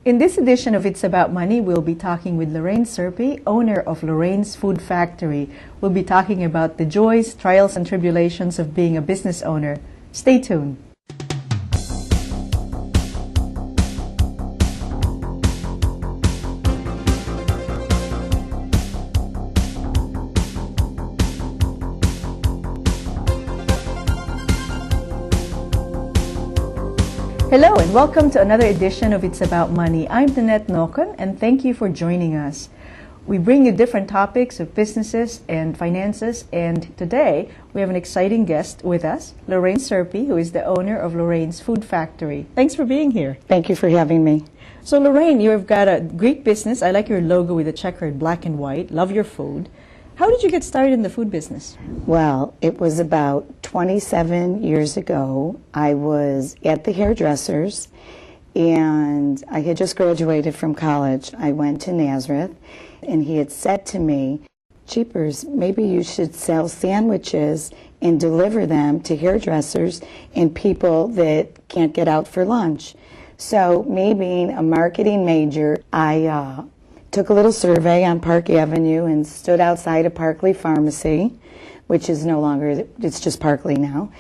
In this edition of It's About Money, we'll be talking with Lorraine Serpe, owner of Lorraine's Food Factory. We'll be talking about the joys, trials, and tribulations of being a business owner. Stay tuned. Hello and welcome to another edition of It's About Money. I'm Nannette Nocon and thank you for joining us. We bring you different topics of businesses and finances, and today we have an exciting guest with us, Lorraine Serpe, who is the owner of Lorraine's Food Factory. Thanks for being here. Thank you for having me. So Lorraine, you've got a great business. I like your logo with the checkered black and white. Love your food. How did you get started in the food business? Well, it was about 27 years ago. I was at the hairdresser's, and I had just graduated from college. I went to Nazareth, and he had said to me, "Jeepers, maybe you should sell sandwiches and deliver them to hairdressers and people that can't get out for lunch." So, me being a marketing major, I took a little survey on Park Avenue and stood outside of Parkley Pharmacy, which is no longer, it's just Parkley now.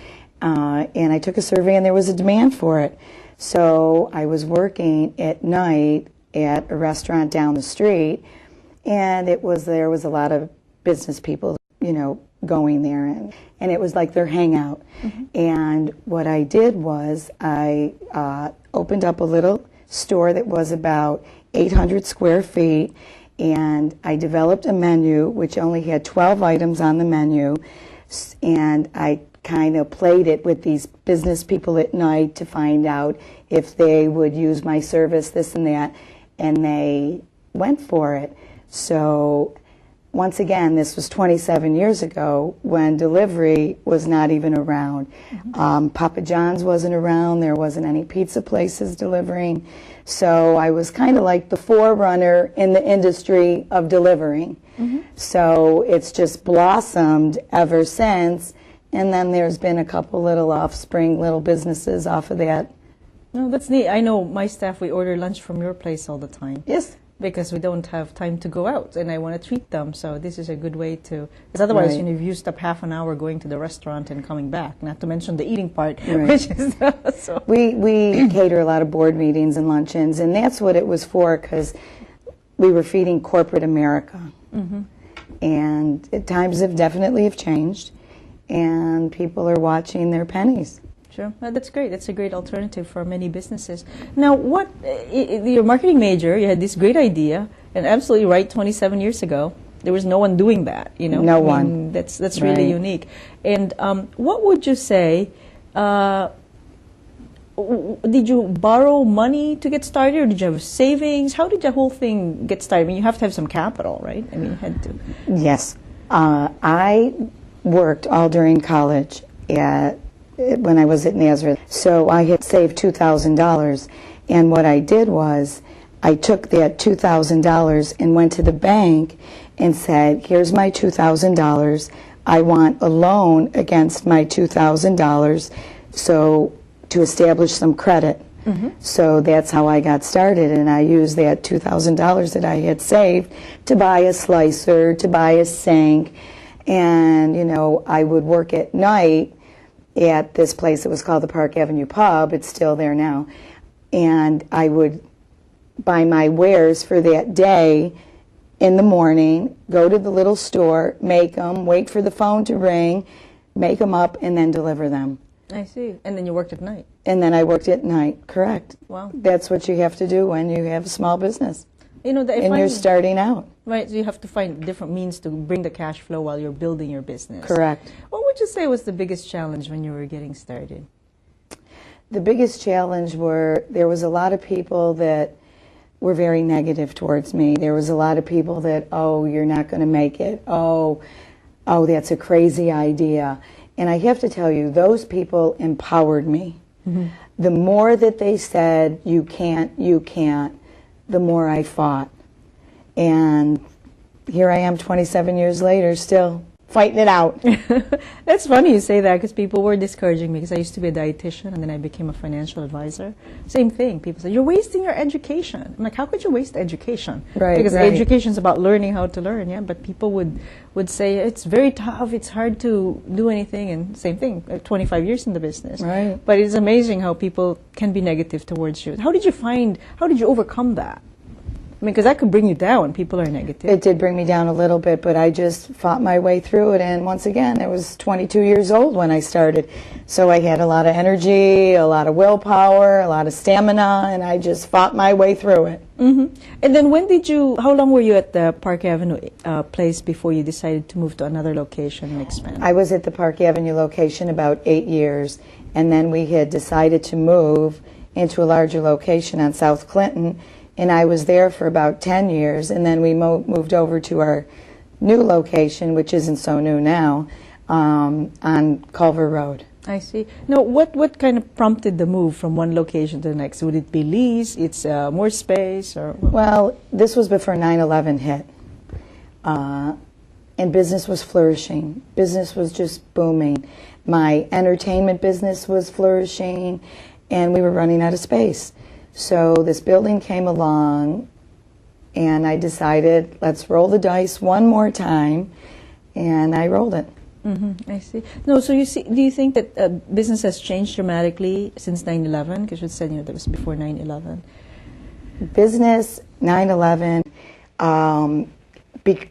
And I took a survey and there was a demand for it. So I was working at night at a restaurant down the street, and there was a lot of business people, going there, and it was like their hangout. Mm-hmm. And what I did was I opened up a little store that was about 800 square feet, and I developed a menu which only had 12 items on the menu, and I kind of played it with these business people at night to find out if they would use my service, this and that, and they went for it. So once again, this was 27 years ago when delivery was not even around. Mm-hmm. Papa John's wasn't around, there wasn't any pizza places delivering. So I was kind of like the forerunner in the industry of delivering. Mm-hmm. So it's just blossomed ever since. And then there's been a couple little offspring, little businesses off of that. Oh, that's neat. I know my staff, we order lunch from your place all the time. Yes. Because we don't have time to go out, and I want to treat them. So this is a good way to, because otherwise, right, you've used up half an hour going to the restaurant and coming back. Not to mention the eating part, right, which is so. We cater a lot of board meetings and luncheons, and that's what it was for, because we were feeding corporate America. Mm-hmm. And times have definitely changed, and people are watching their pennies. Sure. Well, that's great. That's a great alternative for many businesses. Now, your marketing major, you had this great idea, and absolutely right, 27 years ago, there was no one doing that, No one. That's right, really unique. And what would you say, did you borrow money to get started, or did you have savings? How did the whole thing get started? I mean, you have to have some capital, right? I mean, you had to. Yes. I worked all during college when I was at Nazareth. So I had saved $2,000, and what I did was I took that $2,000 and went to the bank and said, "Here's my $2,000. I want a loan against my $2,000 so to establish some credit." Mm-hmm. So that's how I got started, and I used that $2,000 that I had saved to buy a slicer, to buy a sink, and I would work at night at this place that was called the Park Avenue Pub. It's still there now. And I would buy my wares for that day in the morning, go to the little store, make them, wait for the phone to ring, make them up, and then deliver them. I see. And then you worked at night. And then I worked at night, correct. Wow. That's what you have to do when you have a small business. And you're starting out. Right, so you have to find different means to bring the cash flow while you're building your business. Correct. What would you say was the biggest challenge when you were getting started? The biggest challenge there was a lot of people that were very negative towards me. There was a lot of people that, "Oh, you're not going to make it. Oh, that's a crazy idea." And I have to tell you, those people empowered me. Mm-hmm. The more that they said, "You can't," the more I fought. And here I am 27 years later, still fighting it out. That's funny you say that, because people were discouraging me, because I used to be a dietitian and then I became a financial advisor. Same thing. People say, you're wasting your education. I'm like, how could you waste education? Right, because right. education is about learning how to learn, yeah. But people would say, it's very tough, it's hard to do anything, and same thing, 25 years in the business. Right. But it's amazing how people can be negative towards you. How did you overcome that? I mean, because that could bring you down. People are negative. It did bring me down a little bit, but I just fought my way through it. And once again, I was 22 years old when I started. So I had a lot of energy, a lot of willpower, a lot of stamina, and I just fought my way through it. Mm-hmm. And then how long were you at the Park Avenue place before you decided to move to another location and expand? I was at the Park Avenue location about 8 years, and then we had decided to move into a larger location on South Clinton. And I was there for about 10 years, and then we moved over to our new location, which isn't so new now, on Culver Road. I see. Now, what kind of prompted the move from one location to the next? Would it be lease? It's more space? Or Well, this was before 9/11 hit, and business was flourishing. Business was just booming. My entertainment business was flourishing, and we were running out of space. So this building came along, and I decided, let's roll the dice one more time, and I rolled it. Mm-hmm, I see. No, so do you think that business has changed dramatically since 9/11? Because you said, that was before 9/11. Business, 9/11,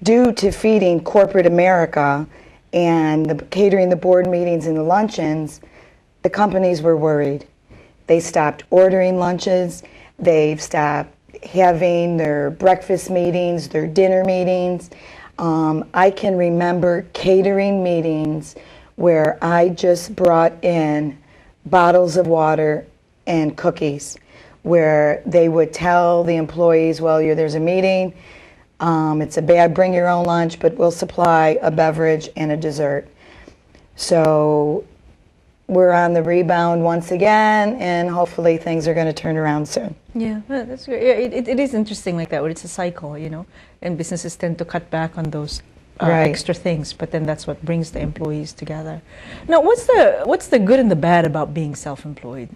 due to feeding corporate America and catering the board meetings and the luncheons, the companies were worried. They stopped ordering lunches. They've stopped having their breakfast meetings, their dinner meetings. I can remember catering meetings where I just brought in bottles of water and cookies, where they would tell the employees, well, there's a meeting, it's bring your own lunch, but we'll supply a beverage and a dessert. So we're on the rebound once again, and hopefully things are going to turn around soon. Yeah, well, that's great. Yeah, it is interesting like that, where it's a cycle, and businesses tend to cut back on those Right. extra things, but then that's what brings the employees together. Now, what's the good and the bad about being self-employed,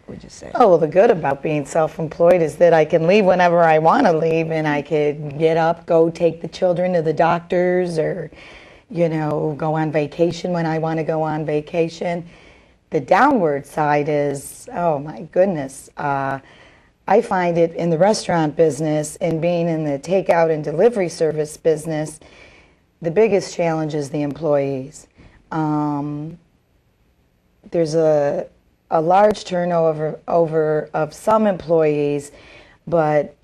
would you say? Oh, well, the good about being self-employed is that I can leave whenever I want to leave, and I could get up, go take the children to the doctors, or, go on vacation when I want to go on vacation. The downward side is, oh my goodness, I find it in the restaurant business and being in the takeout and delivery service business, the biggest challenge is the employees. There's a large turnover of some employees, but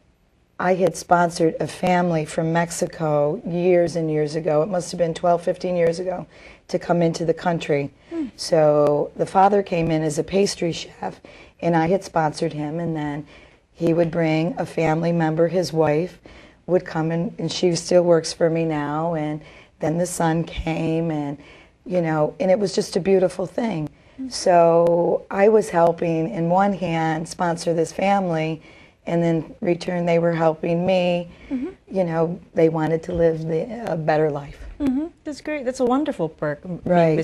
I had sponsored a family from Mexico years and years ago. It must have been 12, 15 years ago, to come into the country. So the father came in as a pastry chef, and I had sponsored him, and then he would bring a family member, his wife would come in, and she still works for me now, and then the son came, and and it was just a beautiful thing. So I was helping, in one hand, sponsor this family, and then in return they were helping me. They wanted to live a better life. That's great. That's a wonderful perk. Right.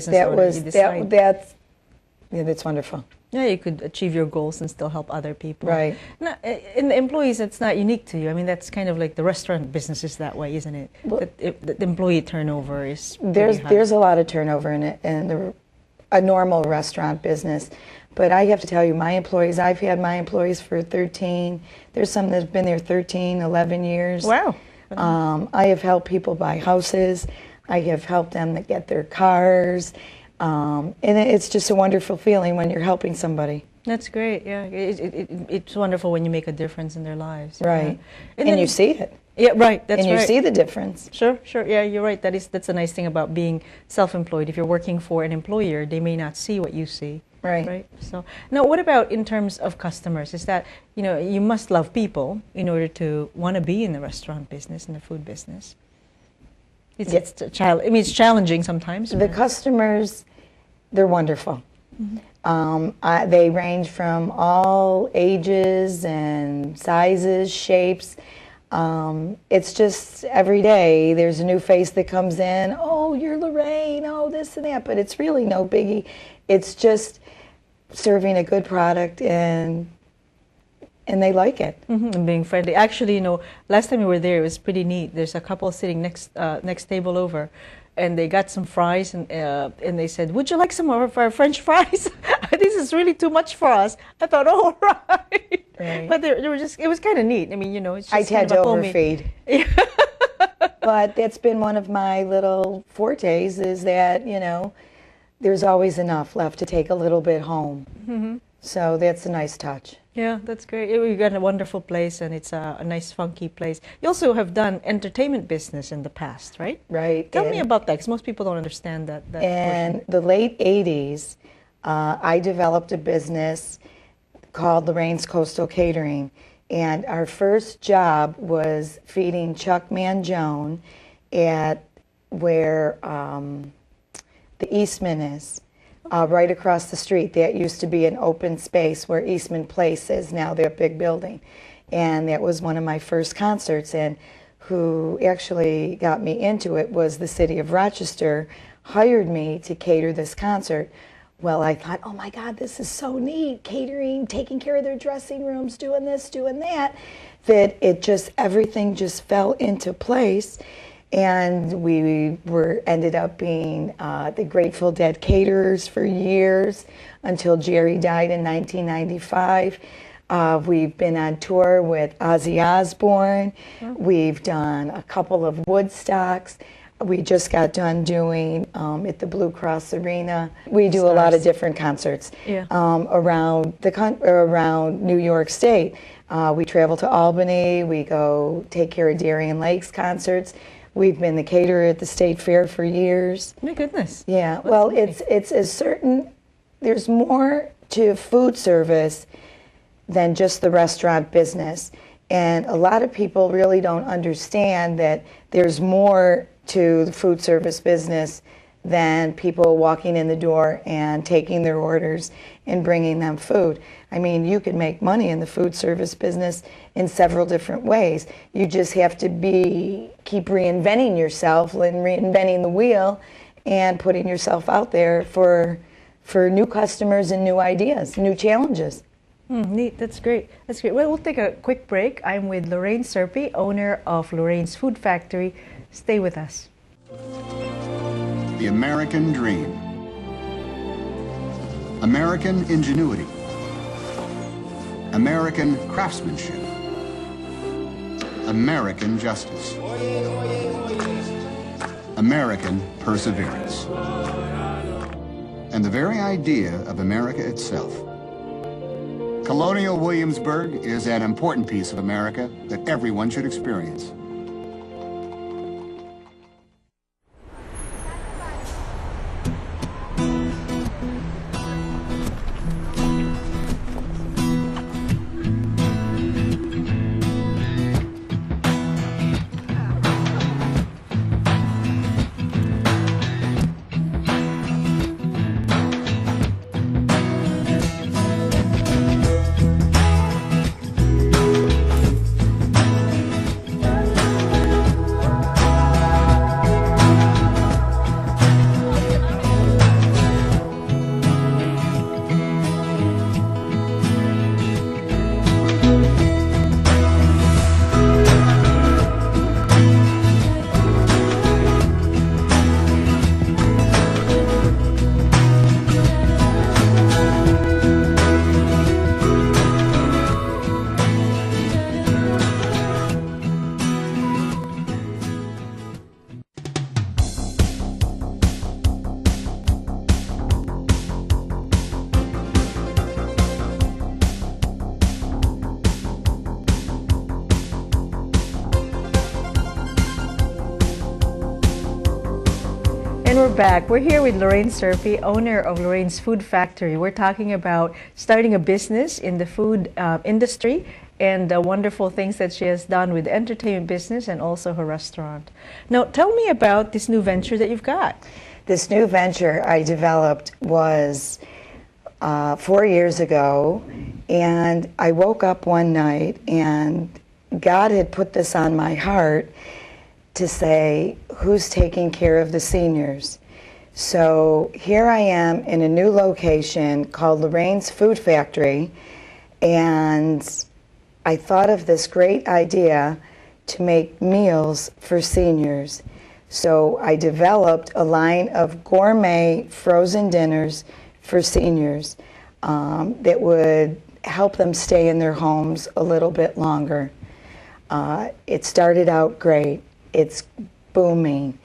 That's wonderful. Yeah, you could achieve your goals and still help other people. Right. Now, in the employees, it's not unique to you. I mean, that's kind of like the restaurant business is that way, isn't it? Well, the employee turnover is there's a lot of turnover in it, in a normal restaurant business. But I have to tell you, I've had my employees for 13. There's some that have been there 13, 11 years. Wow. I have helped people buy houses. I have helped them get their cars. And it's just a wonderful feeling when you're helping somebody. That's great, yeah. It's wonderful when you make a difference in their lives. Right. And you see it. Yeah, right, that's right. And you see the difference. Sure, yeah, you're right. That's a nice thing about being self-employed. If you're working for an employer, they may not see what you see. Right. So now, what about in terms of customers? Is that, you must love people in order to want to be in the restaurant business, in the food business. It's challenging sometimes. The customers, they're wonderful. They range from all ages and sizes, shapes. It's just every day there's a new face that comes in. Oh, you're Lorraine. Oh, this and that. But it's really no biggie. It's just serving a good product, and they like it. And being friendly. Actually, last time we were there, it was pretty neat. There's a couple sitting next table over, and they got some fries, and they said, "Would you like some of our French fries?" This is really too much for us. I thought, oh, right. But they were just, it was kind of neat. I mean, it's just I had to overfeed. But that's been one of my little fortes, is that, there's always enough left to take a little bit home. So that's a nice touch. Yeah, that's great. We got a wonderful place, and it's a nice, funky place. You also have done entertainment business in the past, right? Right. Tell me about that, because most people don't understand that. In the late 80s, I developed a business called Lorraine's Coastal Catering, and our first job was feeding Chuck Mangione at where the Eastman is. Right across the street. That used to be an open space where Eastman Place is now, their big building. And that was one of my first concerts, and who actually got me into it was the city of Rochester, hired me to cater this concert. Well, I thought, oh my God, this is so neat, catering, taking care of their dressing rooms, doing this, doing that, that everything just fell into place. And we ended up being the Grateful Dead caterers for years, until Jerry died in 1995. We've been on tour with Ozzy Osbourne. We've done a couple of Woodstocks. We just got done doing at the Blue Cross Arena. We do a lot of different concerts around New York State. We travel to Albany. We go take care of Darien Lakes concerts. We've been the caterer at the State Fair for years. My goodness. Yeah. Well, it's a certain. There's more to food service than just the restaurant business, and a lot of people really don't understand that there's more to the food service business than people walking in the door and taking their orders and bringing them food. I mean, you can make money in the food service business in several different ways. You just have to keep reinventing yourself and reinventing the wheel and putting yourself out there for new customers and new ideas, new challenges. Neat. That's great. That's great. Well, we'll take a quick break. I'm with Lorraine Serpe, owner of Lorraine's Food Factory. Stay with us. The American dream. American ingenuity. American craftsmanship. American justice. American perseverance. And the very idea of America itself. Colonial Williamsburg is an important piece of America that everyone should experience. And we're back. We're here with Lorraine Serpe, owner of Lorraine's Food Factory. We're talking about starting a business in the food industry and the wonderful things that she has done with the entertainment business and also her restaurant. Now, tell me about this new venture that you've got. This new venture I developed was 4 years ago, and I woke up one night and God had put this on my heart to say, who's taking care of the seniors? So here I am in a new location called Lorraine's Food Factory, and I thought of this great idea to make meals for seniors. So I developed a line of gourmet frozen dinners for seniors that would help them stay in their homes a little bit longer. It started out great. It's booming.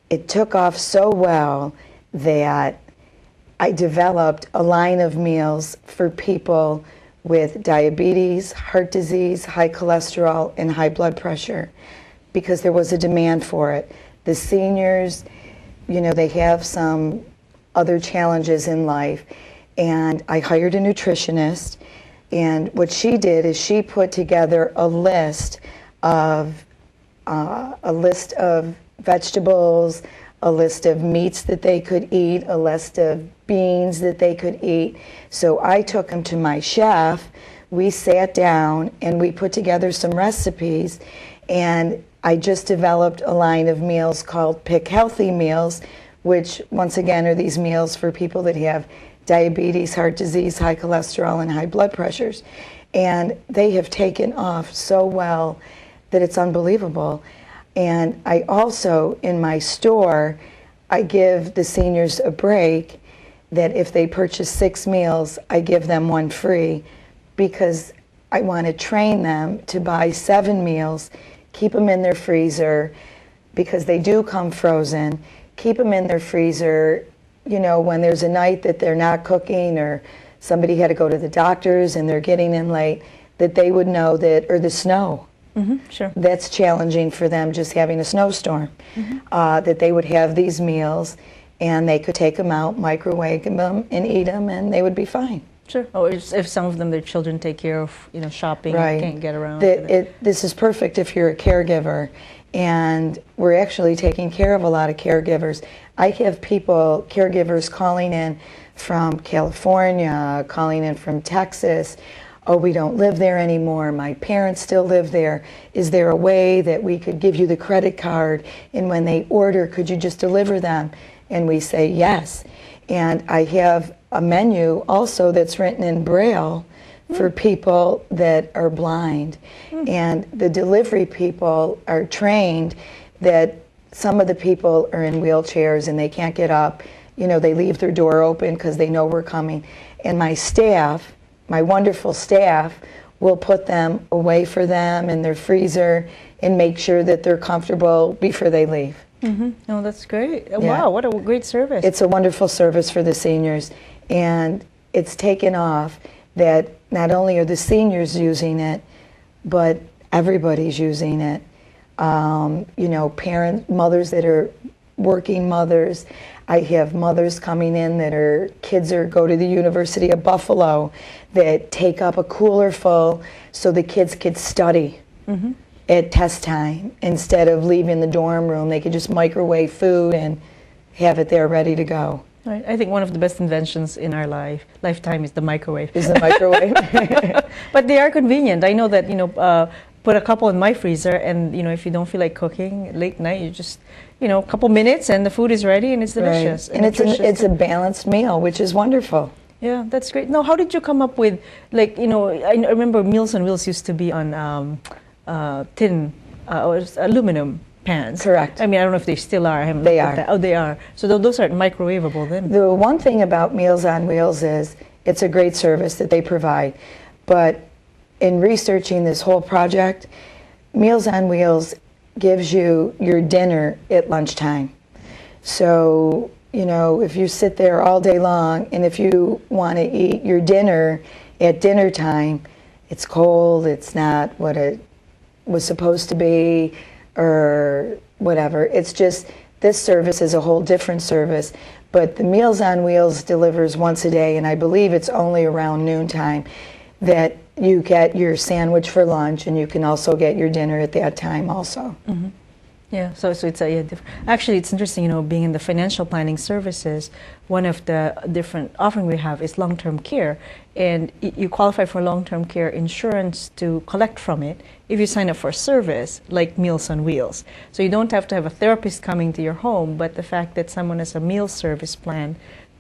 It took off so well that I developed a line of meals for people with diabetes, heart disease, high cholesterol, and high blood pressure, because there was a demand for it. The seniors, you know, they have some other challenges in life, and I hired a nutritionist, and what she did is she put together a list of vegetables, a list of meats that they could eat, a list of beans that they could eat. So I took them to my chef, we sat down and we put together some recipes, and I just developed a line of meals called Pick Healthy Meals, which once again are these meals for people that have diabetes, heart disease, high cholesterol, and high blood pressures. And they have taken off so well that it's unbelievable. And I also, in my store, I give the seniors a break that if they purchase 6 meals, I give them 1 free, because I want to train them to buy 7 meals, keep them in their freezer, because they do come frozen, keep them in their freezer, you know, when there's a night that they're not cooking or somebody had to go to the doctor's and they're getting in late, that they would know that, or the snow. Sure. That's challenging for them, just having a snowstorm. That they would have these meals and they could take them out, microwave them, and eat them, and they would be fine. Sure. Or if some of them, their children take care of, you know, shopping, Right. can't get around. This is perfect if you're a caregiver, and we're actually taking care of a lot of caregivers. I have people, caregivers, calling in from California, calling in from Texas. Oh, we don't live there anymore. My parents still live there. Is there a way that we could give you the credit card, and when they order, could you just deliver them? And we say yes. And I have a menu also that's written in Braille for people that are blind. And the delivery people are trained that some of the people are in wheelchairs and they can't get up. You know, they leave their door open because they know we're coming. And my staff, my wonderful staff, will put them away for them in their freezer and make sure that they're comfortable before they leave. Oh, that's great. Yeah. Wow, what a great service. It's a wonderful service for the seniors, and it's taken off that not only are the seniors using it, but everybody's using it. You know, mothers that are working mothers. I have mothers coming in that are kids or go to the University of Buffalo that take up a cooler full so the kids could study at test time. Instead of leaving the dorm room, they could just microwave food and have it there ready to go. Right. I think one of the best inventions in our lifetime is the microwave. Is the microwave? But they are convenient. I know that, you know, put a couple in my freezer, and, you know, if you don't feel like cooking late night, you just, you know, a couple minutes and the food is ready and it's delicious. Right. And it's a balanced meal, which is wonderful. Yeah, that's great. Now, how did you come up with, like, you know, I remember Meals on Wheels used to be on tin, or aluminum pans. Correct. I mean, I don't know if they still are. I haven't They looked are. at that. Oh, they are. So those aren't microwavable then. The one thing about Meals on Wheels is it's a great service that they provide. But in researching this whole project, Meals on Wheels gives you your dinner at lunchtime. So, you know, if you sit there all day long and if you want to eat your dinner at dinner time, it's cold, it's not what it was supposed to be, or whatever. It's just, this service is a whole different service. But the Meals on Wheels delivers once a day, and I believe it's only around noontime that you get your sandwich for lunch, and you can also get your dinner at that time also. Yeah, so it's a actually it's interesting, being in the financial planning services, one of the different offering we have is long-term care, and you qualify for long-term care insurance to collect from it if you sign up for a service like Meals on Wheels. So you don't have to have a therapist coming to your home, but the fact that someone has a meal service plan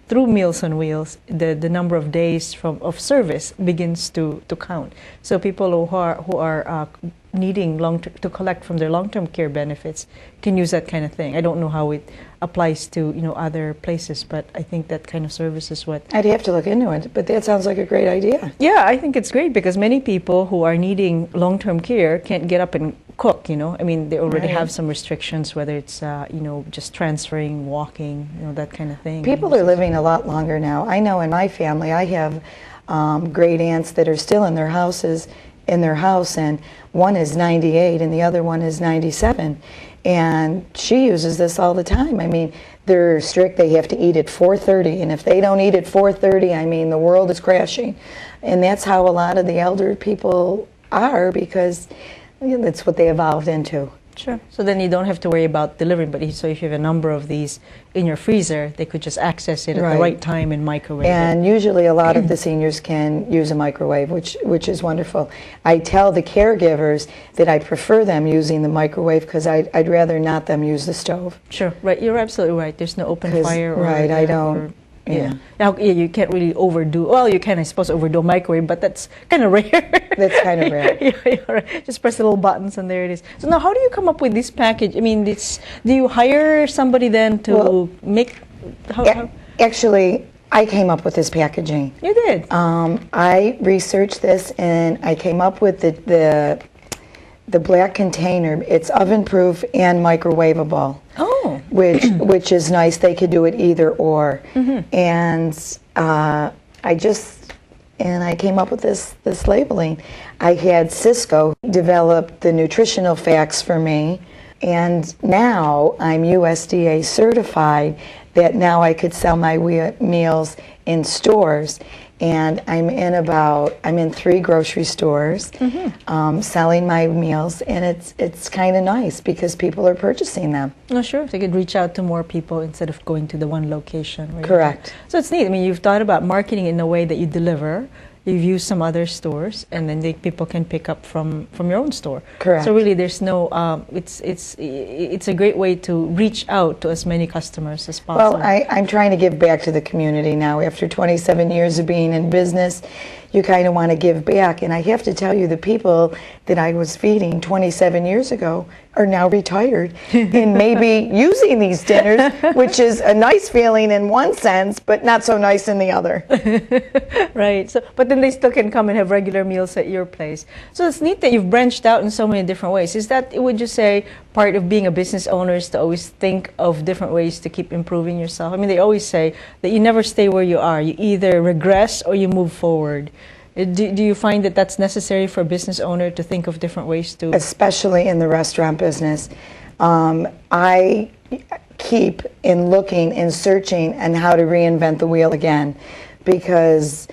through Meals on Wheels, the number of days of service begins to count. So people who are needing to collect from their long-term care benefits can use that kind of thing. I don't know how it applies to other places, but I think that kind of service is what... I'd have to look into it, but that sounds like a great idea. Yeah, I think it's great because many people who are needing long-term care can't get up and cook, I mean, they already have some restrictions, whether it's, just transferring, walking, that kind of thing. People are living a lot longer now. I know in my family, I have great aunts that are still in their house, and one is 98 and the other one is 97. And she uses this all the time. I mean, they're strict. They have to eat at 4:30, and if they don't eat at 4:30, I mean, the world is crashing. And that's how a lot of the elder people are, because that's what they evolved into. Sure. So then you don't have to worry about delivering, but so if you have a number of these in your freezer, they could just access it at the right time and microwave and usually a lot of the seniors can use a microwave, which is wonderful. I tell the caregivers that I prefer them using the microwave because I'd rather not them use the stove. Sure. Right. You're absolutely right. There's no open fire. Right. I don't. Yeah. Now, you can't really overdo. Well, you can, I suppose, overdo a microwave, but that's kind of rare. That's kind of rare. Right. Just press the little buttons, and there it is. So now, how do you come up with this package? I mean, do you hire somebody then to make? Actually, I came up with this packaging. You did. I researched this, and I came up with the black container. It's oven-proof and microwavable. Oh. Which is nice. They could do it either or. Mm-hmm. And I came up with this labeling. I had Cisco develop the nutritional facts for me, and now I'm USDA certified that now I could sell my meals in stores. And I'm in 3 grocery stores, selling my meals, and it's kind of nice because people are purchasing them. Oh, sure. So you could reach out to more people instead of going to the one location. Right? Correct. So it's neat. I mean, you've thought about marketing in a way that you deliver. You've used some other stores, and then people can pick up from your own store. Correct. So really, there's no. It's a great way to reach out to as many customers as possible. Well, I'm trying to give back to the community now. After 27 years of being in business, you kind of want to give back. And I have to tell you, the people that I was feeding 27 years ago are now retired and maybe using these dinners, which is a nice feeling in one sense, but not so nice in the other. Right. So, but then they still can come and have regular meals at your place. So it's neat that you've branched out in so many different ways. Is that, would you say, part of being a business owner is to always think of different ways to keep improving yourself? I mean, they always say that you never stay where you are. You either regress or you move forward. Do you find that that's necessary for a business owner to think of different ways to... Especially in the restaurant business. I keep looking and searching on how to reinvent the wheel again, because,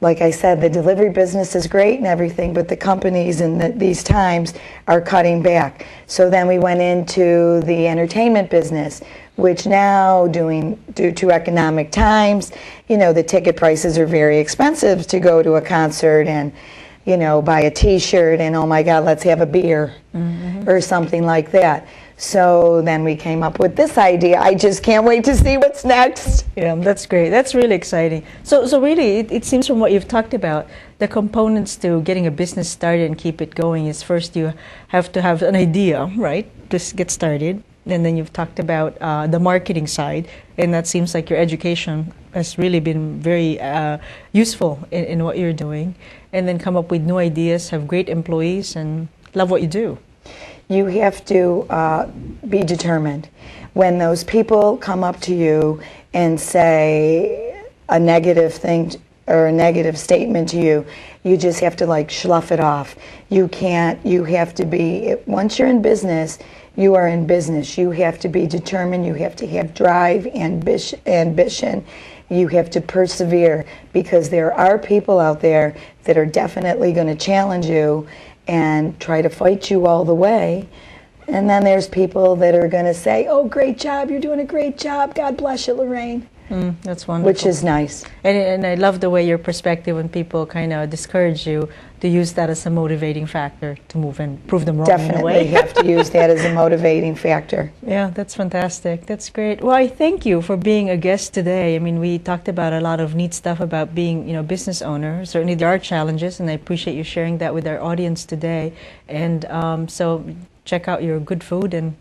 like I said, the delivery business is great and everything, but the companies in these times are cutting back. So then we went into the entertainment business, which now, due to economic times, the ticket prices are very expensive to go to a concert and, buy a T-shirt and, oh my God, let's have a beer, or something like that. So then we came up with this idea. I just can't wait to see what's next. Yeah, that's great. That's really exciting. So really, it seems from what you've talked about, the components to getting a business started and keep it going is, first you have to have an idea, right? Just get started. And then you've talked about the marketing side, and that seems like your education has really been very useful in what you're doing. And then come up with new ideas, have great employees, and love what you do. You have to be determined. When those people come up to you and say a negative thing or a negative statement to you, you just have to slough it off. You have to be, once you're in business, you are in business. You have to be determined. You have to have drive, ambition. You have to persevere, because there are people out there that are definitely going to challenge you and try to fight you all the way. And then there's people that are going to say, oh, great job, you're doing a great job, God bless you, Lorraine. That's wonderful. Which is nice. And I love the way your perspective when people kind of discourage you to use that as a motivating factor to move and prove them wrong in a Definitely way. have to use that as a motivating factor. Yeah, that's fantastic. That's great. Well, I thank you for being a guest today. I mean, we talked about a lot of neat stuff about being, you know, business owner. Certainly there are challenges, and I appreciate you sharing that with our audience today. And so check out your good food and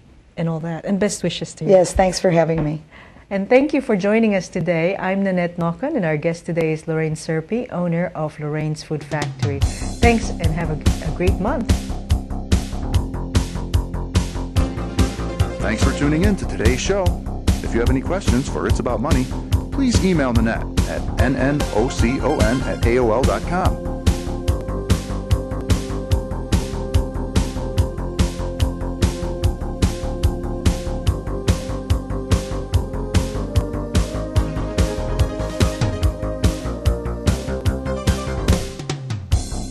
all that. And best wishes to you. Yes, thanks for having me. And thank you for joining us today. I'm Nannette Nocon, and our guest today is Lorraine Serpe, owner of Lorraine's Food Factory. Thanks, and have a great month. Thanks for tuning in to today's show. If you have any questions for It's About Money, please email Nannette at nnocon@aol.com.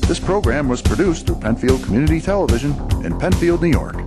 This program was produced through Penfield Community Television in Penfield, New York.